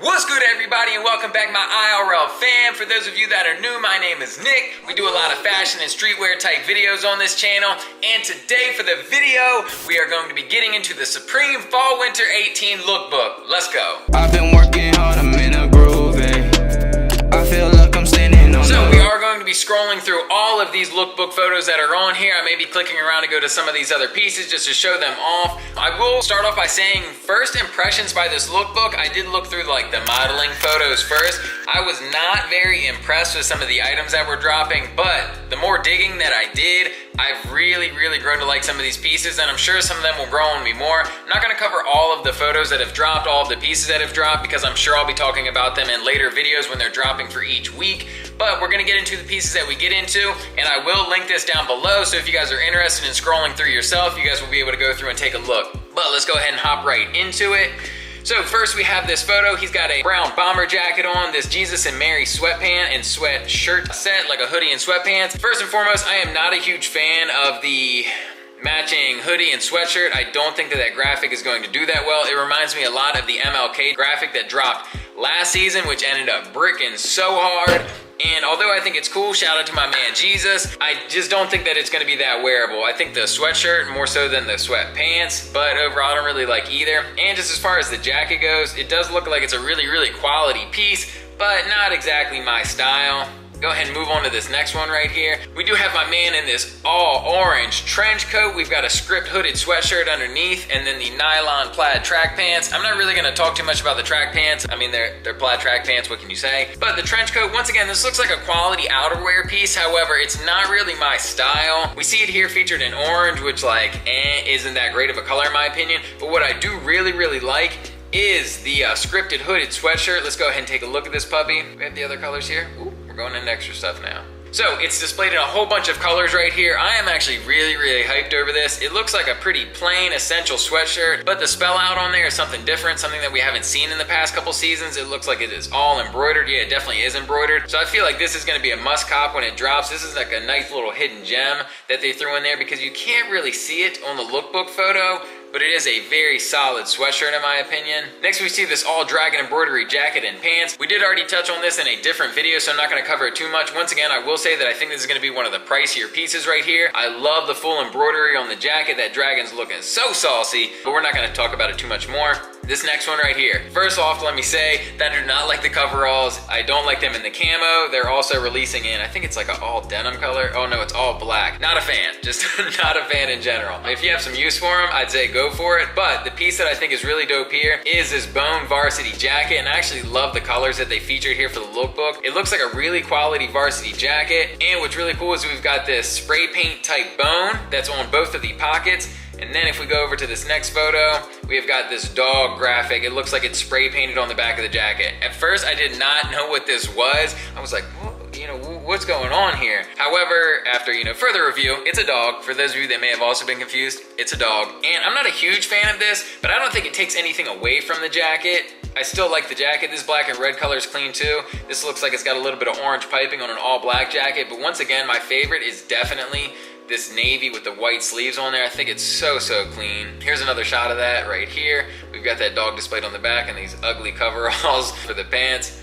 What's good, everybody, and welcome back, my IRL fam. For those of you that are new, my name is Nick. We do a lot of fashion and streetwear type videos on this channel, and today for the video, we are going to be getting into the Supreme Fall Winter 18 Lookbook. Let's go. I've been working hard, I'm in a groove, I feel like I'm standing on. So we are going to be scrolling through all of these lookbook photos that are on here. I may be clicking around to go to some of these other pieces just to show them off. I will start off by saying first impressions by this lookbook. I did look through like the modeling photos first. I was not very impressed with some of the items that were dropping, but the more digging that I did, I've really grown to like some of these pieces, and I'm sure some of them will grow on me more. I'm not gonna cover all of the photos that have dropped, all of the pieces that have dropped, because I'm sure I'll be talking about them in later videos when they're dropping for each week. But we're gonna get into the pieces that we get into, and I will link this down below, so if you guys are interested in scrolling through yourself, you guys will be able to go through and take a look. But let's go ahead and hop right into it. So first we have this photo. He's got a brown bomber jacket on, this Jesus and Mary sweatpant and sweatshirt set, like a hoodie and sweatpants. First and foremost, I am not a huge fan of the matching hoodie and sweatshirt. I don't think that graphic is going to do that well. It reminds me a lot of the MLK graphic that dropped last season, which ended up bricking so hard. And although I think it's cool, shout out to my man Jesus, I just don't think that it's gonna be that wearable. I think the sweatshirt more so than the sweatpants, but overall I don't really like either. And just as far as the jacket goes, it does look like it's a really quality piece, but not exactly my style. Go ahead and move on to this next one right here. We do have my man in this all orange trench coat. We've got a script hooded sweatshirt underneath, and then the nylon plaid track pants. I'm not really gonna talk too much about the track pants. I mean, they're plaid track pants, what can you say? But the trench coat, once again, this looks like a quality outerwear piece. However, it's not really my style. We see it here featured in orange, which isn't that great of a color in my opinion. But what I do really like is the scripted hooded sweatshirt. Let's go ahead and take a look at this puppy. We have the other colors here. Ooh, we're going into extra stuff now. So it's displayed in a whole bunch of colors right here. I am actually really hyped over this. It looks like a pretty plain essential sweatshirt, but the spell out on there is something different, something that we haven't seen in the past couple seasons. It looks like it is all embroidered. Yeah, it definitely is embroidered. So I feel like this is gonna be a must cop when it drops. This is like a nice little hidden gem that they threw in there because you can't really see it on the lookbook photo, but it is a very solid sweatshirt in my opinion. Next we see this all dragon embroidery jacket and pants. We did already touch on this in a different video, so I'm not gonna cover it too much. Once again, I will say that I think this is gonna be one of the pricier pieces right here. I love the full embroidery on the jacket. That dragon's looking so saucy, but we're not gonna talk about it too much more. This next one right here. First off, let me say that I do not like the coveralls. I don't like them in the camo. They're also releasing in, I think it's like an all denim color. Oh no, it's all black. Not a fan, just not a fan in general. If you have some use for them, I'd say go for it. But the piece that I think is really dope here is this bone varsity jacket, and I actually love the colors that they featured here for the lookbook. It looks like a really quality varsity jacket, and what's really cool is we've got this spray paint type bone that's on both of the pockets. And then if we go over to this next photo, we have got this dog graphic. It looks like it's spray painted on the back of the jacket. At first, I did not know what this was. I was like, what's going on here? However, after further review, it's a dog. For those of you that may have also been confused, it's a dog. And I'm not a huge fan of this, but I don't think it takes anything away from the jacket. I still like the jacket. This black and red color is clean too. This looks like it's got a little bit of orange piping on an all black jacket. But once again, my favorite is definitely this navy with the white sleeves on there. I think it's so clean. Here's another shot of that right here. We've got that dog displayed on the back and these ugly coveralls for the pants.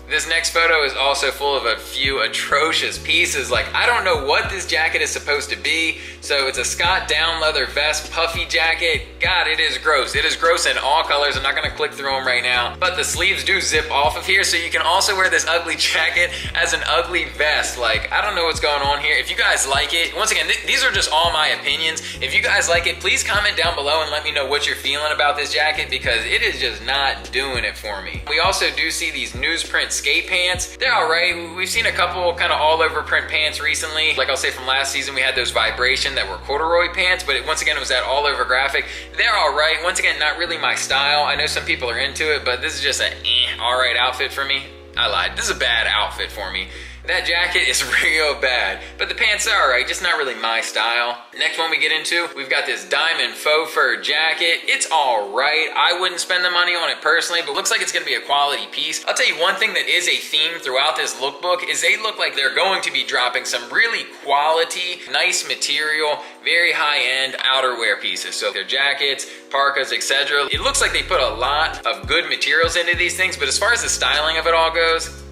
This next photo is also full of a few atrocious pieces. Like, I don't know what this jacket is supposed to be. So it's a Scott down leather vest, puffy jacket. God, it is gross. It is gross in all colors. I'm not gonna click through them right now, but the sleeves do zip off of here. So you can also wear this ugly jacket as an ugly vest. Like, I don't know what's going on here. If you guys like it, once again, these are just all my opinions. If you guys like it, please comment down below and let me know what you're feeling about this jacket, because it is just not doing it for me. We also do see these newsprint skate pants. They're all right. We've seen a couple kind of all over print pants recently. Like I'll say from last season, we had those vibration that were corduroy pants, but once again, it was that all over graphic. They're all right. Once again, not really my style. I know some people are into it, but this is just an all right outfit for me. I lied. This is a bad outfit for me. That jacket is real bad, but the pants are alright, just not really my style. Next one we get into, we've got this diamond faux fur jacket. It's alright. I wouldn't spend the money on it personally, but looks like it's gonna be a quality piece. I'll tell you one thing that is a theme throughout this lookbook is they look like they're going to be dropping some really quality, nice material, very high-end outerwear pieces. So their jackets, parkas, etc. It looks like they put a lot of good materials into these things, but as far as the styling of it all goes,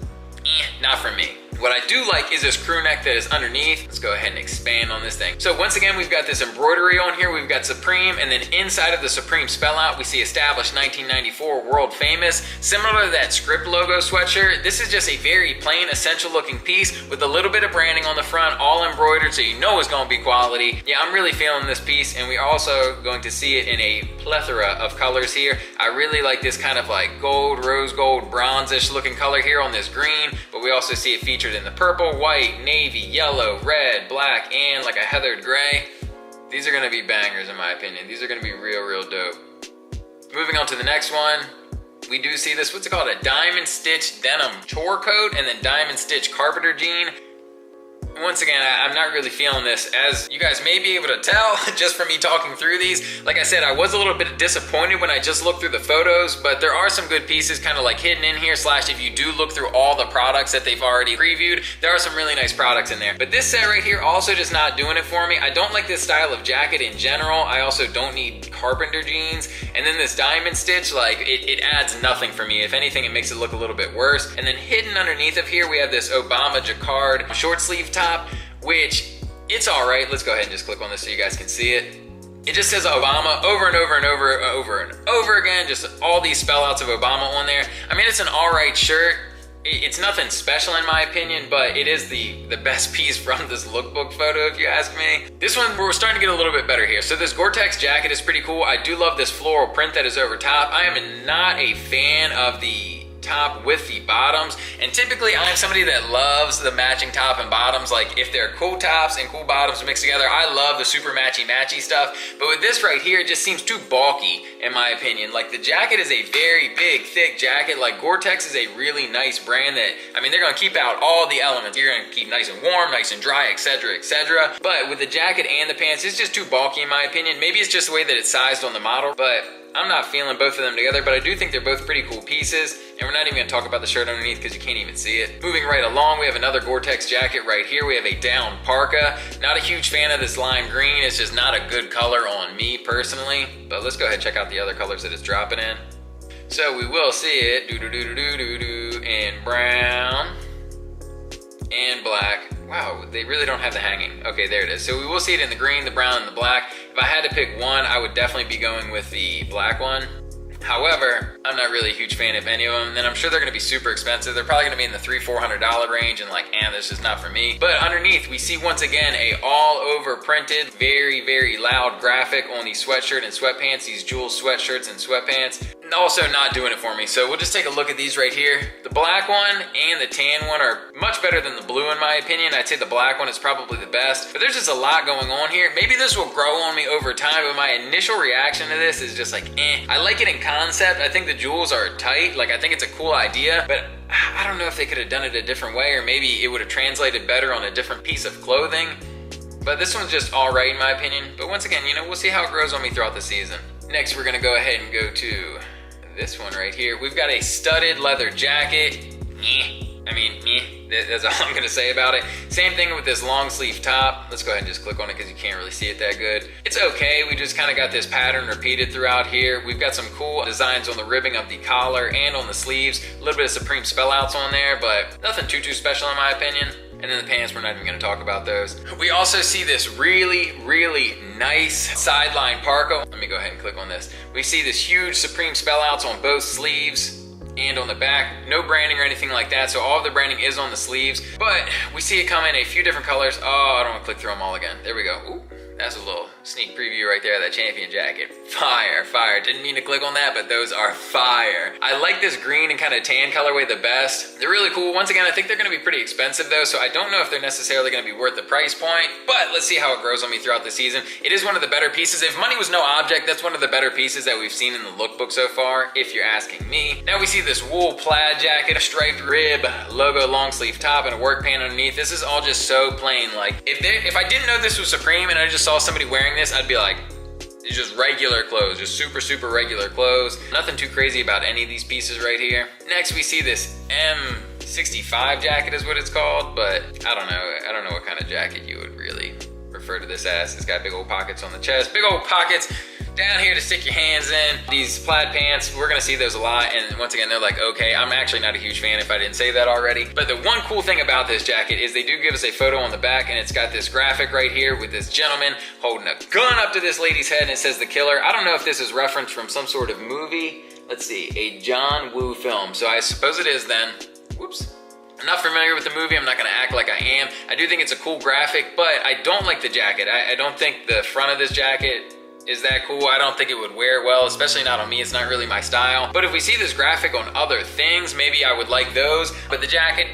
not for me. What I do like is this crew neck that is underneath. Let's go ahead and expand on this thing. So once again, we've got this embroidery on here. We've got Supreme, and then inside of the Supreme spell out, we see established 1994, world famous. Similar to that script logo sweatshirt, this is just a very plain, essential looking piece with a little bit of branding on the front, all embroidered, so you know it's gonna be quality. Yeah, I'm really feeling this piece, and we're also going to see it in a plethora of colors here. I really like this kind of like gold, rose gold, bronzish looking color here on this green, but we also see it featured in the purple, white, navy, yellow, red, black, and like a heathered gray. These are gonna be bangers in my opinion. These are gonna be real dope. Moving on to the next one, we do see this, what's it called? A diamond stitch denim chore coat and then diamond stitch carpenter jean. Once again, I'm not really feeling this, as you guys may be able to tell just from me talking through these. Like I said, I was a little bit disappointed when I just looked through the photos, but there are some good pieces kind of like hidden in here, slash if you do look through all the products that they've already previewed, there are some really nice products in there. But this set right here also just not doing it for me. I don't like this style of jacket in general. I also don't need carpenter jeans. And then this diamond stitch, like it adds nothing for me. If anything, it makes it look a little bit worse. And then hidden underneath of here, we have this Obama jacquard short sleeve top, which it's all right. Let's go ahead and just click on this so you guys can see it. It just says Obama over and over again, just all these spell outs of Obama on there. I mean, it's an all right shirt. It's nothing special in my opinion, but it is the best piece from this lookbook photo, if you ask me. This one, we're starting to get a little bit better here. So this Gore-Tex jacket is pretty cool. I do love this floral print that is over top. I am not a fan of the top with the bottoms, and typically I'm somebody that loves the matching top and bottoms. Like if they're cool tops and cool bottoms mixed together, I love the super matchy stuff. But with this right here, it just seems too bulky in my opinion. Like the jacket is a very big, thick jacket. Like Gore-Tex is a really nice brand that, I mean, they're gonna keep out all the elements. You're gonna keep nice and warm, nice and dry, etc., etc. But with the jacket and the pants, it's just too bulky in my opinion. Maybe it's just the way that it's sized on the model, but I'm not feeling both of them together, but I do think they're both pretty cool pieces. And we're not even gonna talk about the shirt underneath because you can't even see it. Moving right along, we have another Gore-Tex jacket right here. We have a down parka. Not a huge fan of this lime green. It's just not a good color on me personally. But let's go ahead and check out the other colors that it's dropping in. So we will see it, in brown and black. Wow, they really don't have the hanging. Okay, there it is. So we will see it in the green, the brown, and the black. If I had to pick one, I would definitely be going with the black one. However, I'm not really a huge fan of any of them, and I'm sure they're gonna be super expensive. They're probably gonna be in the $300-400 range, and like, this is not for me. But underneath, we see once again a all over printed, very loud graphic on the sweatshirt and sweatpants, these jewel sweatshirts and sweatpants. Also not doing it for me. So we'll just take a look at these right here. The black one and the tan one are much better than the blue in my opinion. I'd say the black one is probably the best, but there's just a lot going on here. Maybe this will grow on me over time, but my initial reaction to this is just like, I like it in concept. I think the jewels are tight. Like, I think it's a cool idea, but I don't know if they could have done it a different way, or maybe it would have translated better on a different piece of clothing. But this one's just all right in my opinion. But once again, we'll see how it grows on me throughout the season. Next, we're gonna go ahead and go to this one right here. We've got a studded leather jacket. That's all I'm gonna say about it. Same thing with this long sleeve top. Let's go ahead and just click on it because you can't really see it that good. It's okay. We just kind of got this pattern repeated throughout here. We've got some cool designs on the ribbing of the collar and on the sleeves. A little bit of Supreme spell outs on there, but nothing too special in my opinion. And then the pants, we're not even gonna talk about those. We also see this really nice sideline parka. Let me go ahead and click on this. We see this huge Supreme spell outs on both sleeves and on the back. No branding or anything like that, so all of the branding is on the sleeves. But we see it come in a few different colors. Oh, I don't wanna click through them all again. There we go. Ooh, that's a little sneak preview right there, that champion jacket. Fire, fire. Didn't mean to click on that, but those are fire. I like this green and kind of tan colorway the best. They're really cool. Once again, I think they're gonna be pretty expensive though, so I don't know if they're necessarily gonna be worth the price point, but let's see how it grows on me throughout the season. It is one of the better pieces. If money was no object, that's one of the better pieces that we've seen in the lookbook so far, if you're asking me. Now we see this wool plaid jacket, a striped rib, logo long sleeve top, and a work pant underneath. This is all just so plain. Like, if I didn't know this was Supreme and I just saw somebody wearing this, I'd be like, it's just regular clothes, just super, super regular clothes. Nothing too crazy about any of these pieces right here. Next, we see this M65 jacket is what it's called, but I don't know what kind of jacket you would really refer to this as. It's got big old pockets on the chest, big old pockets down here to stick your hands in. These plaid pants, we're gonna see those a lot, and once again, they're like, okay, I'm actually not a huge fan if I didn't say that already. But the one cool thing about this jacket is they do give us a photo on the back, and it's got this graphic right here with this gentleman holding a gun up to this lady's head, and it says The Killer. I don't know if this is referenced from some sort of movie. Let's see, a John Woo film. So I suppose it is then. Whoops. I'm not familiar with the movie, I'm not gonna act like I am. I do think it's a cool graphic, but I don't like the jacket. I don't think the front of this jacket is that cool. I don't think it would wear well, especially not on me. It's not really my style. But if we see this graphic on other things, maybe I would like those. But the jacket,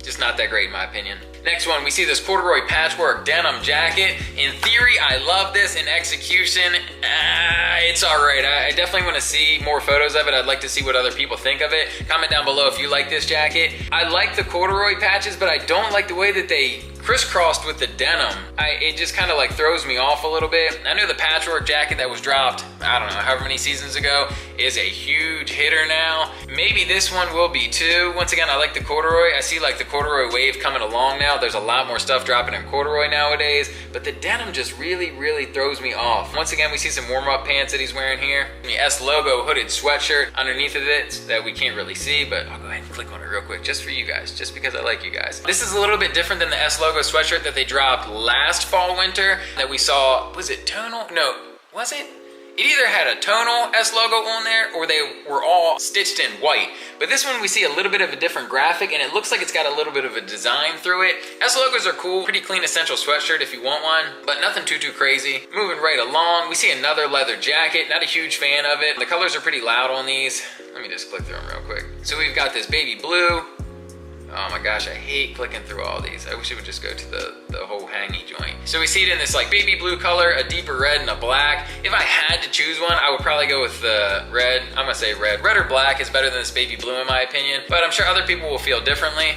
just not that great in my opinion. Next one, we see this corduroy patchwork denim jacket. In theory, I love this. In execution, it's all right. I definitely want to see more photos of it. I'd like to see what other people think of it. Comment down below if you like this jacket. I like the corduroy patches, but I don't like the way that they crisscrossed with the denim. It just kind of like throws me off a little bit. I know the patchwork jacket that was dropped, I don't know, however many seasons ago, is a huge hitter now. Maybe this one will be too. Once again, I like the corduroy. I see like the corduroy wave coming along now. There's a lot more stuff dropping in corduroy nowadays, but the denim just really, really throws me off. Once again, we see some warm-up pants that he's wearing here. The S logo hooded sweatshirt underneath of it that we can't really see, but I'll go ahead and click on it real quick just for you guys, just because I like you guys. This is a little bit different than the S logo sweatshirt that they dropped last fall winter that we saw. Was it tonal? No, was it? It either had a tonal S logo on there or they were all stitched in white. But this one we see a little bit of a different graphic and it looks like it's got a little bit of a design through it. S logos are cool, pretty clean essential sweatshirt if you want one, but nothing too crazy. Moving right along, we see another leather jacket, not a huge fan of it. The colors are pretty loud on these. Let me just click through them real quick. So we've got this baby blue. Oh my gosh, I hate clicking through all these. I wish it would just go to the whole hangy joint. So we see it in this like baby blue color, a deeper red, and a black. If I had to choose one, I would probably go with the red. I'm gonna say red. Red or black is better than this baby blue in my opinion, but I'm sure other people will feel differently.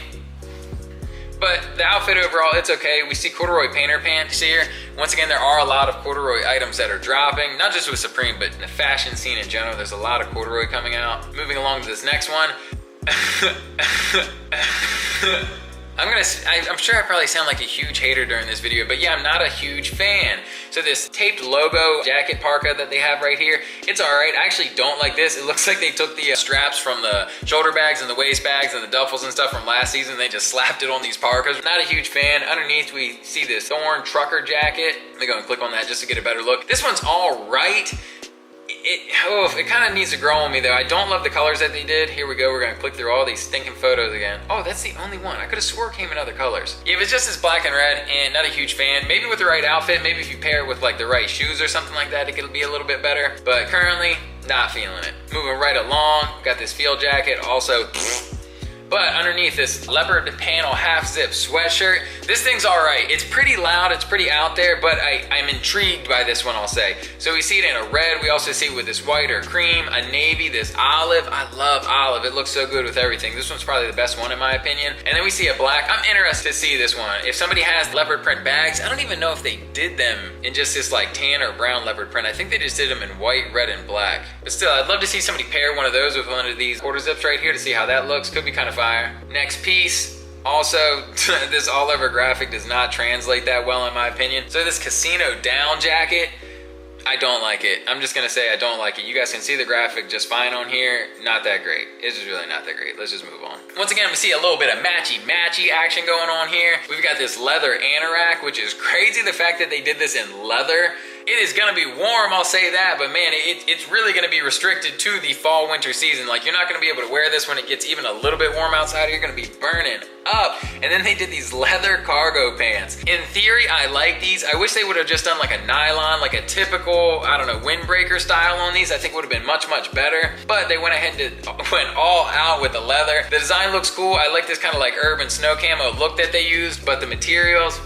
But the outfit overall, it's okay. We see corduroy painter pants here. Once again, there are a lot of corduroy items that are dropping, not just with Supreme, but in the fashion scene in general. There's a lot of corduroy coming out. Moving along to this next one. I'm sure I probably sound like a huge hater during this video, but yeah, I'm not a huge fan. So this taped logo jacket parka that they have right here, it's all right. I actually don't like this. It looks like they took the straps from the shoulder bags and the waist bags and the duffels and stuff from last season. They just slapped it on these parkas. Not a huge fan. Underneath, we see this Thorn trucker jacket. Let me go and click on that just to get a better look. This one's all right. It kind of needs to grow on me though. I don't love the colors that they did. Here we go, we're gonna click through all these stinking photos again. Oh, that's the only one. I could have swore it came in other colors. Yeah, if it's just this black and red, and not a huge fan. Maybe with the right outfit, maybe if you pair it with like the right shoes or something like that, it could be a little bit better. But currently, not feeling it. Moving right along, got this field jacket, also but underneath this leopard panel half zip sweatshirt, this thing's all right. It's pretty loud, it's pretty out there, but I'm intrigued by this one, I'll say. So we see it in a red, we also see it with this white or cream, a navy, this olive. I love olive, it looks so good with everything. This one's probably the best one in my opinion. And then we see a black. I'm interested to see this one. If somebody has leopard print bags, I don't even know if they did them in just this like tan or brown leopard print. I think they just did them in white, red, and black. But still, I'd love to see somebody pair one of those with one of these quarter zips right here to see how that looks. Could be kind of fire. Next piece, also, this all over graphic does not translate that well in my opinion. So this casino down jacket, I don't like it. I'm just gonna say I don't like it. You guys can see the graphic just fine on here. Not that great. It's just really not that great. Let's just move on. Once again, we see a little bit of matchy-matchy action going on here. We've got this leather anorak, which is crazy. The fact that they did this in leather It is gonna be warm, I'll say that, but man, it's really gonna be restricted to the fall winter season. Like, you're not gonna be able to wear this when it gets even a little bit warm outside. You're gonna be burning up. And then they did these leather cargo pants. In theory, I like these. I wish they would have just done like a nylon, like a typical, I don't know, windbreaker style on these. I think would have been much, much better. But they went ahead and went all out with the leather. The design looks cool. I like this kind of like urban snow camo look that they used, but the materials,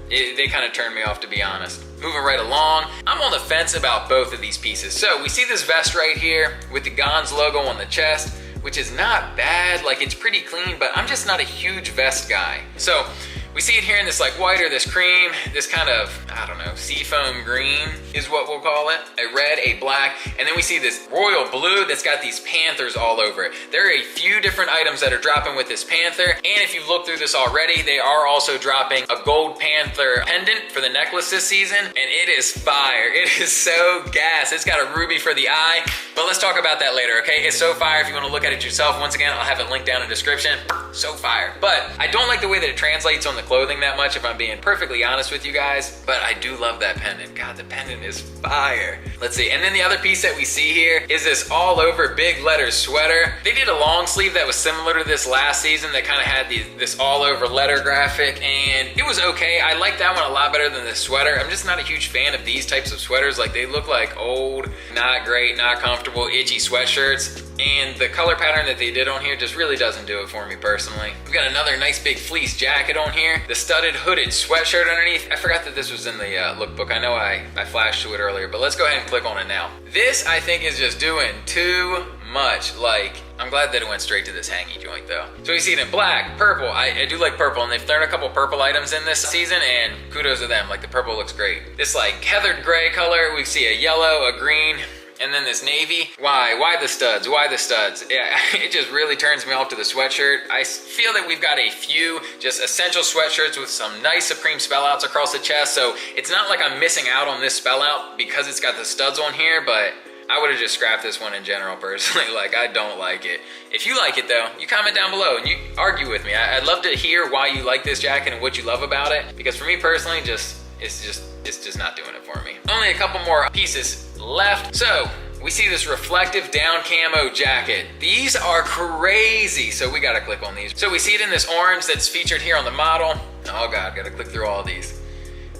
they kind of turned me off, to be honest. Moving right along, I'm on the fence about both of these pieces. So we see this vest right here with the Gons logo on the chest, which is not bad. Like, it's pretty clean, but I'm just not a huge vest guy. So we see it here in this like white or this cream, this kind of, I don't know, seafoam green is what we'll call it. A red, a black, and then we see this royal blue that's got these panthers all over it. There are a few different items that are dropping with this panther, and if you've looked through this already, they are also dropping a gold panther pendant for the necklace this season, and it is fire. It is so gas. It's got a ruby for the eye, but let's talk about that later, okay? It's so fire. If you want to look at it yourself, once again, I'll have it linked down in the description. So fire. But I don't like the way that it translates on the clothing that much, if I'm being perfectly honest with you guys, but I do love that pendant. God, the pendant is fire. Let's see, and then the other piece that we see here is this all over big letter sweater. They did a long sleeve that was similar to this last season that kind of had this all over letter graphic, and it was okay. I like that one a lot better than this sweater. I'm just not a huge fan of these types of sweaters. Like, they look like old, not great, not comfortable, itchy sweatshirts. And the color pattern that they did on here just really doesn't do it for me personally. We've got another nice big fleece jacket on here. The studded hooded sweatshirt underneath. I forgot that this was in the lookbook. I know I flashed to it earlier, but let's go ahead and click on it now. This, I think, is just doing too much. Like, I'm glad that it went straight to this hangy joint though. So we see it in black, purple. I do like purple, and they've thrown a couple purple items in this season, and kudos to them. Like, the purple looks great. This like heathered gray color, we see a yellow, a green, and then this navy. Why the studs? Why the studs? Yeah, it just really turns me off to the sweatshirt. I feel that we've got a few just essential sweatshirts with some nice Supreme spell outs across the chest, so it's not like I'm missing out on this spell out because it's got the studs on here, but I would have just scrapped this one in general personally. Like, I don't like it. If you like it though, you comment down below and you argue with me. I'd love to hear why you like this jacket and what you love about it, because for me personally, it's just not doing it for me. Only a couple more pieces left. So we see this reflective down camo jacket. These are crazy. So we gotta click on these. So we see it in this orange that's featured here on the model. Oh God, gotta click through all these.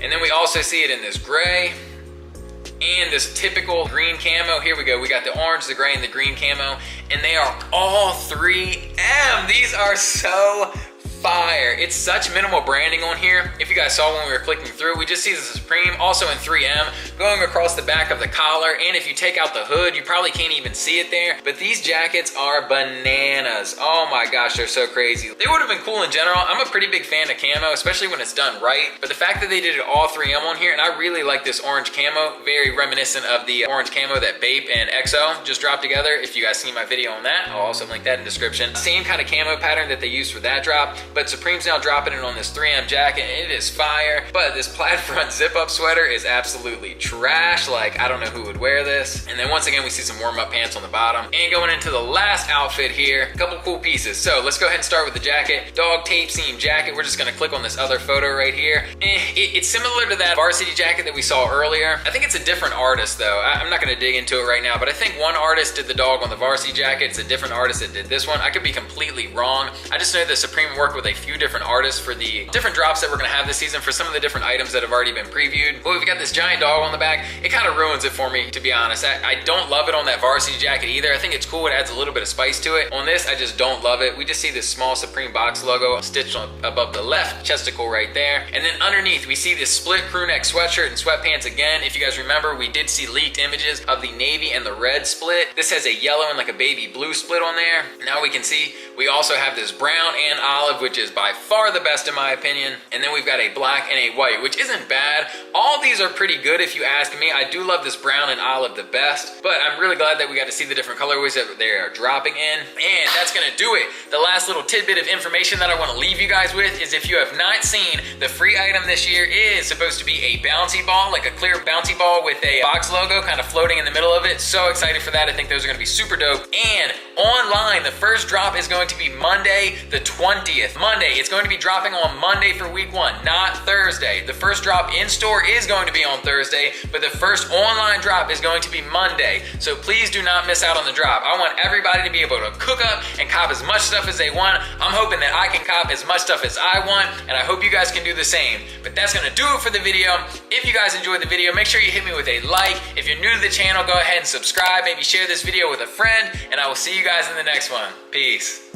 And then we also see it in this gray and this typical green camo. Here we go. We got the orange, the gray, and the green camo, and they are all 3M. These are so fire. It's such minimal branding on here. If you guys saw when we were clicking through, we just see the Supreme also in 3M going across the back of the collar, and if you take out the hood, you probably can't even see it there, but these jackets are bananas. Oh my gosh, they're so crazy. They would have been cool in general. I'm a pretty big fan of camo, especially when it's done right, but the fact that they did it all 3M on here, and I really like this orange camo, very reminiscent of the orange camo that Bape and XO just dropped together. If you guys see my video on that, I'll also link that in the description. Same kind of camo pattern that they used for that drop, but Supreme's now dropping it on this 3M jacket, and it is fire. But this plaid front zip-up sweater is absolutely trash. Like, I don't know who would wear this. And then once again, we see some warm-up pants on the bottom. And going into the last outfit here, a couple cool pieces. So let's go ahead and start with the jacket. Dog tape seam jacket. We're just gonna click on this other photo right here. It's similar to that varsity jacket that we saw earlier. I think it's a different artist though. I'm not gonna dig into it right now, but I think one artist did the dog on the varsity jacket. It's a different artist that did this one. I could be completely wrong. I just know that Supreme worked with a few different artists for the different drops that we're gonna have this season for some of the different items that have already been previewed. But we've got this giant dog on the back. It kind of ruins it for me, to be honest. I don't love it on that varsity jacket either. I think it's cool. It adds a little bit of spice to it. On this, I just don't love it. We just see this small Supreme box logo stitched above the left chesticle right there. And then underneath, we see this split crew neck sweatshirt and sweatpants again. If you guys remember, we did see leaked images of the navy and the red split. This has a yellow and like a baby blue split on there. Now we can see we also have this brown and olive, which is by far the best in my opinion. And then we've got a black and a white, which isn't bad. All these are pretty good if you ask me. I do love this brown and olive the best, but I'm really glad that we got to see the different colorways that they are dropping in. And that's gonna do it. The last little tidbit of information that I want to leave you guys with is, if you have not seen, the free item this year is supposed to be a bouncy ball, like a clear bouncy ball with a box logo kind of floating in the middle of it. So excited for that. I think those are gonna be super dope. And online, the first drop is going to be Monday the 20th. Monday. It's going to be dropping on Monday for week 1, not Thursday. The first drop in store is going to be on Thursday, but the first online drop is going to be Monday. So please do not miss out on the drop. I want everybody to be able to cook up and cop as much stuff as they want. I'm hoping that I can cop as much stuff as I want, and I hope you guys can do the same. But that's gonna do it for the video. If you guys enjoyed the video, make sure you hit me with a like. If you're new to the channel, go ahead and subscribe. Maybe share this video with a friend, and I will see you guys in the next one. Peace.